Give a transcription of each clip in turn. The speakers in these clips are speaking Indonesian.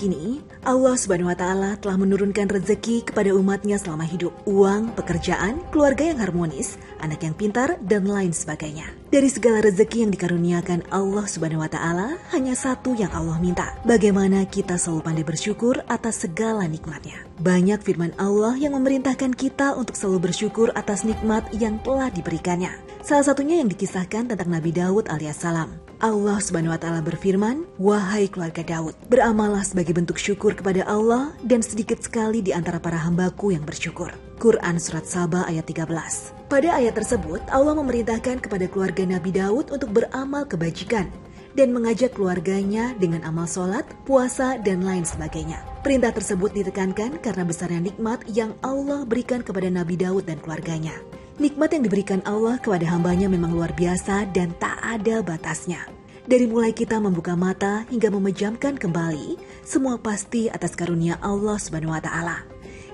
kini, Allah Subhanahu wa Ta'ala telah menurunkan rezeki kepada umatnya selama hidup. Uang, pekerjaan, keluarga yang harmonis, anak yang pintar, dan lain sebagainya. Dari segala rezeki yang dikaruniakan Allah Subhanahu wa Ta'ala, hanya satu yang Allah minta. Bagaimana kita selalu pandai bersyukur atas segala nikmatnya. Banyak firman Allah yang memerintahkan kita untuk selalu bersyukur atas nikmat yang telah diberikannya. Salah satunya yang dikisahkan tentang Nabi Daud alaihissalam. Allah Subhanahu wa Ta'ala berfirman, "Wahai keluarga Daud, beramalah sebagai bentuk syukur kepada Allah dan sedikit sekali di antara para hambaku yang bersyukur." Quran Surat Saba ayat 13. Pada ayat tersebut, Allah memerintahkan kepada keluarga Nabi Daud untuk beramal kebajikan dan mengajak keluarganya dengan amal sholat, puasa, dan lain sebagainya. Perintah tersebut ditekankan karena besarnya nikmat yang Allah berikan kepada Nabi Daud dan keluarganya. Nikmat yang diberikan Allah kepada hambanya memang luar biasa dan tak ada batasnya. Dari mulai kita membuka mata hingga memejamkan kembali, semua pasti atas karunia Allah Subhanahu wa Ta'ala.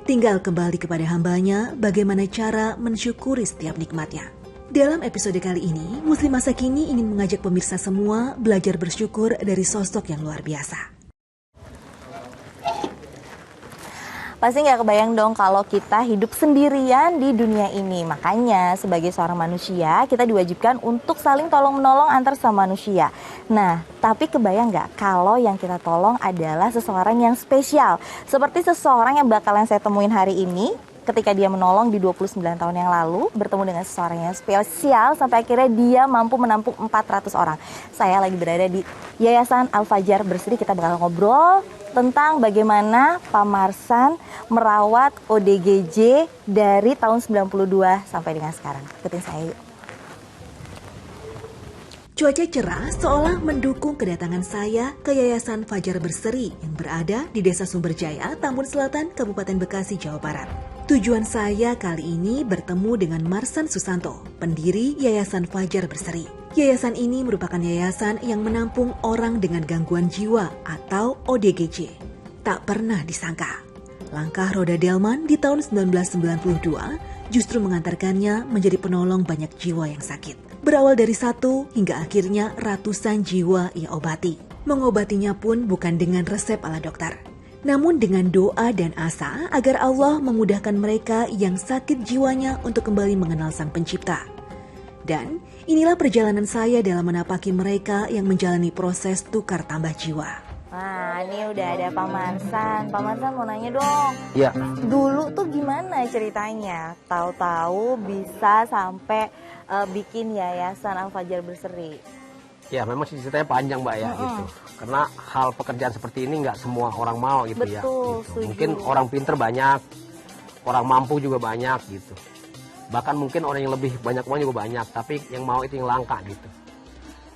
Tinggal kembali kepada hambanya bagaimana cara mensyukuri setiap nikmatnya. Dalam episode kali ini, Muslim Masa Kini ingin mengajak pemirsa semua belajar bersyukur dari sosok yang luar biasa. Pasti nggak kebayang dong kalau kita hidup sendirian di dunia ini. Makanya sebagai seorang manusia kita diwajibkan untuk saling tolong-menolong antar sama manusia. Nah, tapi kebayang nggak kalau yang kita tolong adalah seseorang yang spesial. Seperti seseorang yang bakalan saya temuin hari ini. Ketika dia menolong di 29 tahun yang lalu, bertemu dengan seseorang yang spesial sampai akhirnya dia mampu menampung 400 orang. Saya lagi berada di Yayasan Al-Fajar Berseri. Kita bakal ngobrol tentang bagaimana Pak Marsan merawat ODGJ dari tahun 92 sampai dengan sekarang. Ikutin saya yuk. Cuaca cerah seolah mendukung kedatangan saya ke Yayasan Fajar Berseri yang berada di Desa Sumberjaya, Tambun Selatan, Kabupaten Bekasi, Jawa Barat. Tujuan saya kali ini bertemu dengan Marsan Susanto, pendiri Yayasan Fajar Berseri. Yayasan ini merupakan yayasan yang menampung orang dengan gangguan jiwa atau ODGJ. Tak pernah disangka, langkah Roda Delman di tahun 1992 justru mengantarkannya menjadi penolong banyak jiwa yang sakit. Berawal dari satu hingga akhirnya ratusan jiwa ia obati. Mengobatinya pun bukan dengan resep ala dokter, namun dengan doa dan asa agar Allah memudahkan mereka yang sakit jiwanya untuk kembali mengenal Sang Pencipta. Dan inilah perjalanan saya dalam menapaki mereka yang menjalani proses tukar tambah jiwa. Nah, ini udah ada Pak Marsan. Pak Marsan mau nanya dong. Ya. Dulu tuh gimana ceritanya? Tahu-tahu bisa sampai bikin Yayasan Al-Fajar Berseri. Ya, memang ceritanya panjang, Mbak, ya, gitu. Karena hal pekerjaan seperti ini nggak semua orang mau gitu. Betul, ya. Gitu. Mungkin setuju. orang pinter banyak, orang mampu juga banyak gitu. Bahkan mungkin orang yang lebih banyak uang juga banyak, tapi yang mau itu yang langka gitu.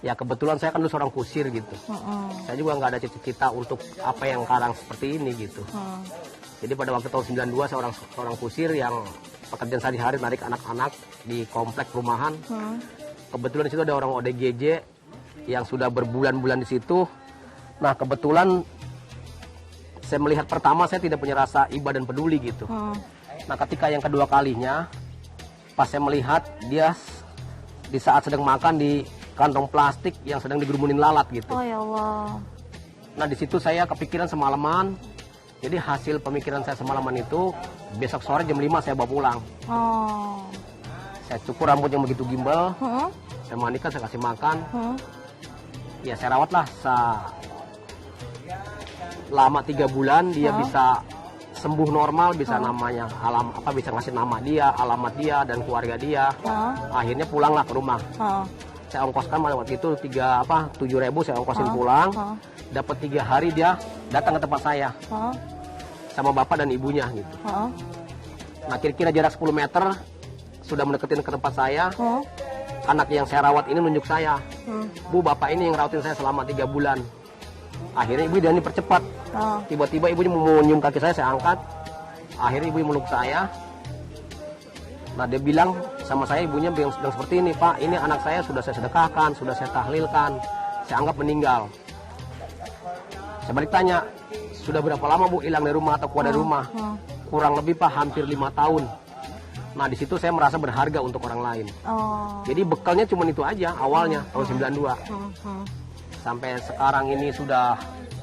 Ya kebetulan saya kan dulu seorang kusir gitu. Saya juga nggak ada cita-cita untuk apa yang sekarang seperti ini gitu. Jadi pada waktu tahun 92 saya seorang kusir yang pekerjaan sehari-hari narik anak-anak di komplek perumahan. Kebetulan di situ ada orang ODGJ yang sudah berbulan-bulan di situ. Nah kebetulan saya melihat pertama saya tidak punya rasa iba dan peduli gitu. Nah ketika yang kedua kalinya pas saya melihat dia di saat sedang makan di kantong plastik yang sedang digerumunin lalat gitu. Oh ya Allah. Nah di situ saya kepikiran semalaman. Jadi hasil pemikiran saya semalaman itu besok sore jam 5 saya bawa pulang. Oh. Saya cukur rambut yang begitu gimbal. Saya mandikan, saya kasih makan. Ya saya rawatlah selama 3 bulan dia bisa sembuh normal, bisa namanya bisa ngasih nama dia, alamat dia dan keluarga dia. Akhirnya pulanglah ke rumah. Saya ongkoskan pada waktu itu 7.000 saya ongkosin pulang. Dapat 3 hari dia datang ke tempat saya sama bapak dan ibunya gitu. Nah kira-kira jarak 10 meter sudah mendeketin ke tempat saya. Anak yang saya rawat ini nunjuk saya, Bu, bapak ini yang rawatin saya selama 3 bulan. Akhirnya ibu dan percepat. Tiba-tiba ibunya mau nyium kaki saya angkat. Akhirnya ibu meluk saya. Nah dia bilang sama saya, ibunya bilang seperti ini, Pak, ini anak saya sudah saya sedekahkan, sudah saya tahlilkan, saya anggap meninggal. Saya balik tanya, sudah berapa lama Bu hilang dari rumah atau keluar dari rumah? Kurang lebih Pak hampir 5 tahun. Nah di situ saya merasa berharga untuk orang lain. Jadi bekalnya cuma itu aja awalnya tahun 92. Sampai sekarang ini sudah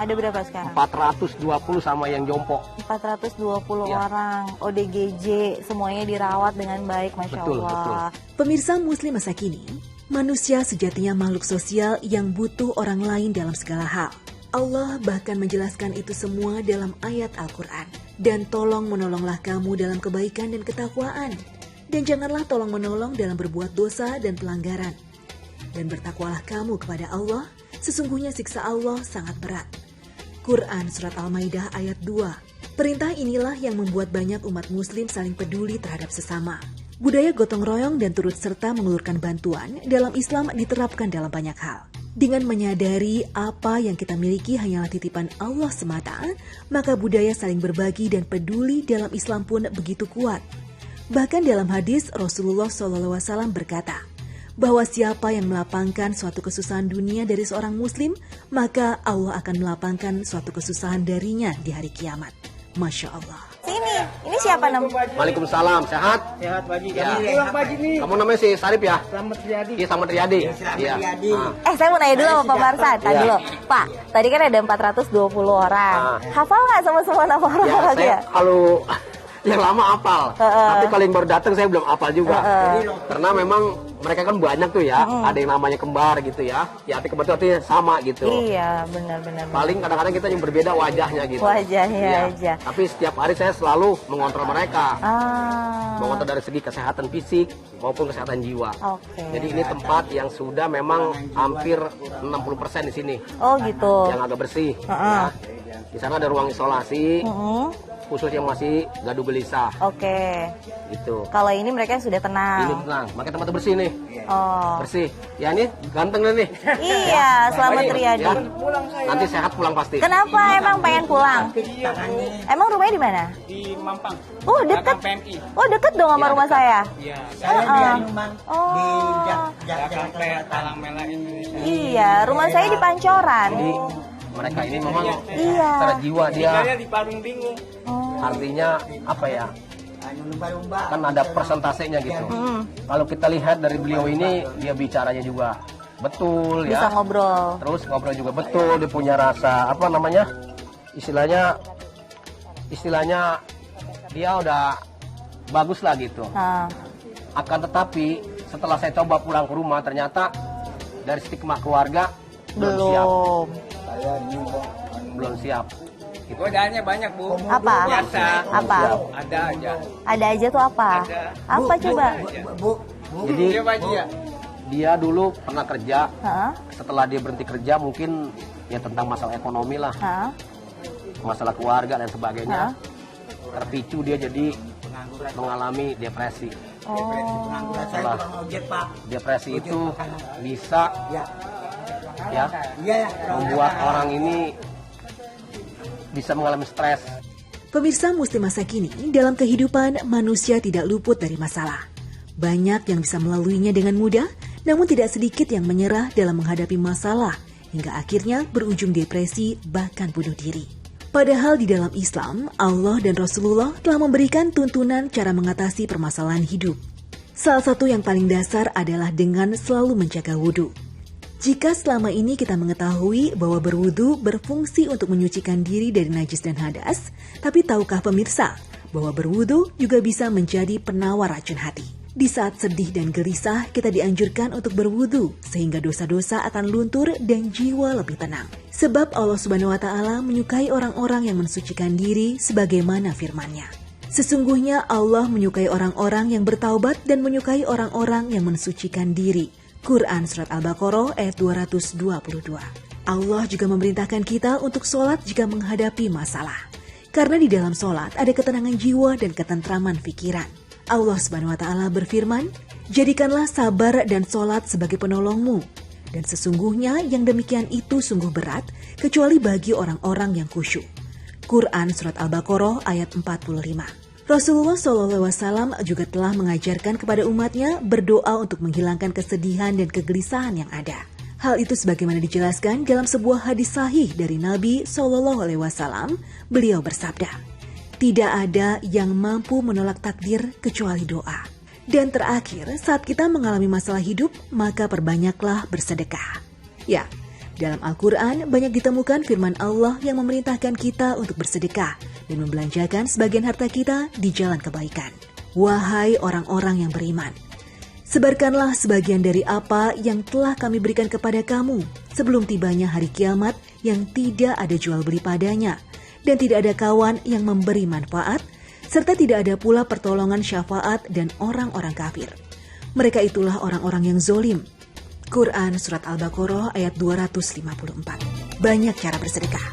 Ada berapa sekarang? 420 sama yang jompo. 420 Ya. orang ODGJ, semuanya dirawat dengan baik, Masya Betul, Allah. Pemirsa Muslim masa kini, manusia sejatinya makhluk sosial yang butuh orang lain dalam segala hal. Allah bahkan menjelaskan itu semua dalam ayat Al-Quran. Dan tolong menolonglah kamu dalam kebaikan dan ketakwaan. Dan janganlah tolong menolong dalam berbuat dosa dan pelanggaran. Dan bertakwalah kamu kepada Allah, sesungguhnya siksa Allah sangat berat. Quran Surat Al-Maidah ayat 2. Perintah inilah yang membuat banyak umat muslim saling peduli terhadap sesama. Budaya gotong royong dan turut serta mengulurkan bantuan dalam Islam diterapkan dalam banyak hal. Dengan menyadari apa yang kita miliki hanyalah titipan Allah semata, maka budaya saling berbagi dan peduli dalam Islam pun begitu kuat. Bahkan dalam hadis Rasulullah SAW berkata, bahwa siapa yang melapangkan suatu kesusahan dunia dari seorang muslim, maka Allah akan melapangkan suatu kesusahan darinya di hari kiamat. Masya Allah. Sini, ini siapa namanya? Waalaikumsalam, sehat? Sehat Pak Haji. Ya. Pulang Pak Haji nih. Kamu namanya si Sarip ya? Selamat Riyadi. Iya, Selamat Riyadi. Iya. Ah. Saya mau nanya dulu sama Pak Marsad. Tadi Iya. dulu, Pak, tadi kan ada 420 orang. Ah. Hafal nggak sama semua nama Ya, orang-orang saya ya? kalau yang lama apal, tapi kalau yang baru datang saya belum apal juga. Karena memang mereka kan banyak tuh ya, ada yang namanya kembar gitu ya. Ya, tapi kebetulan sama gitu. Iya, benar-benar. Paling kadang-kadang kita yang berbeda wajahnya gitu. Wajahnya Iya. aja. Tapi setiap hari saya selalu mengontrol mereka. Ah, Mengontrol dari segi kesehatan fisik maupun kesehatan jiwa. oke. Jadi ini tempat yang sudah memang hampir 60% di sini. Oh gitu. Yang agak bersih. Ya. Di sana ada ruang isolasi, Mm-mm. khusus yang masih gaduh gelisah. Oke. Gitu. Kalau ini mereka sudah Ini tenang. tenang, makanya tempatnya bersih nih. Oh. Bersih. Ya ini ganteng nih. Iya, Selamat Baik, Riyadi. ya. Nanti sehat pulang pasti. Kenapa emang pengen pulang? Emang rumahnya di mana? Di Mampang. Oh, deket. Belakang PMI. Oh, deket dong sama rumah saya. Iya. Saya di Anyuman Oh. di Belakang Talang Merah Indonesia. Iya, rumah saya di Pancoran. Jadi mereka ini memang Iya. secara jiwa dia Saya di Parung Bingung. artinya apa ya? lumba-lumba. Kan ada persentasenya gitu. Kalau kita lihat dari beliau ini dia bicaranya juga betul Bisa ya. ngobrol. Terus ngobrol juga betul, dia punya rasa apa namanya? Istilahnya dia udah bagus lah gitu. Nah, Akan tetapi setelah saya coba pulang ke rumah ternyata dari stigma keluarga belum siap. Belum siap. Gitu. Godaannya banyak Bu. apa? Biasa. Apa? Ada aja. Ada aja tuh apa? Ada. Apa coba? Bu, Jadi Iya Pak Haji ya. dia dulu pernah kerja, Hah? setelah dia berhenti kerja mungkin ya tentang masalah ekonomi lah, Hah? masalah keluarga dan sebagainya. Hah? Terpicu dia jadi mengalami depresi. Oh. saya tukang ojek Pak. Depresi itu bisa Ya, ya iya ya. membuat orang ini bisa mengalami stres. Pemirsa Muslim masa kini, dalam kehidupan manusia tidak luput dari masalah. Banyak yang bisa melaluinya dengan mudah, namun tidak sedikit yang menyerah dalam menghadapi masalah, hingga akhirnya berujung depresi bahkan bunuh diri. Padahal di dalam Islam, Allah dan Rasulullah telah memberikan tuntunan cara mengatasi permasalahan hidup. Salah satu yang paling dasar adalah dengan selalu menjaga wudhu. Jika selama ini kita mengetahui bahwa berwudu berfungsi untuk menyucikan diri dari najis dan hadas, tapi tahukah pemirsa bahwa berwudu juga bisa menjadi penawar racun hati? Di saat sedih dan gelisah, kita dianjurkan untuk berwudu sehingga dosa-dosa akan luntur dan jiwa lebih tenang. Sebab Allah Subhanahu wa Ta'ala menyukai orang-orang yang mensucikan diri sebagaimana firman-Nya. Sesungguhnya Allah menyukai orang-orang yang bertaubat dan menyukai orang-orang yang mensucikan diri. Quran Surat Al-Baqarah ayat 222. Allah juga memerintahkan kita untuk sholat jika menghadapi masalah. Karena di dalam sholat ada ketenangan jiwa dan ketentraman pikiran. Allah Subhanahu wa Ta'ala berfirman, "Jadikanlah sabar dan sholat sebagai penolongmu. Dan sesungguhnya yang demikian itu sungguh berat, kecuali bagi orang-orang yang khusyuk." Quran Surat Al-Baqarah ayat 45. Rasulullah SAW juga telah mengajarkan kepada umatnya berdoa untuk menghilangkan kesedihan dan kegelisahan yang ada. Hal itu sebagaimana dijelaskan dalam sebuah hadis sahih dari Nabi SAW. Beliau bersabda, "Tidak ada yang mampu menolak takdir kecuali doa." Dan terakhir, saat kita mengalami masalah hidup, maka perbanyaklah bersedekah. Ya, Dalam Al-Quran banyak ditemukan firman Allah yang memerintahkan kita untuk bersedekah dan membelanjakan sebagian harta kita di jalan kebaikan. Wahai orang-orang yang beriman, sebarkanlah sebagian dari apa yang telah kami berikan kepada kamu sebelum tibanya hari kiamat yang tidak ada jual beli padanya dan tidak ada kawan yang memberi manfaat, serta tidak ada pula pertolongan syafaat dan orang-orang kafir. Mereka itulah orang-orang yang zolim. Quran Surat Al-Baqarah ayat 254. Banyak cara bersedekah.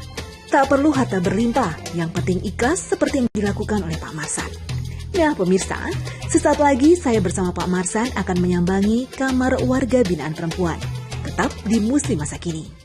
Tak perlu harta berlimpah, yang penting ikhlas seperti yang dilakukan oleh Pak Marsan. Nah pemirsa, sesaat lagi saya bersama Pak Marsan akan menyambangi kamar warga binaan perempuan. Tetap di Muslim Masa Kini.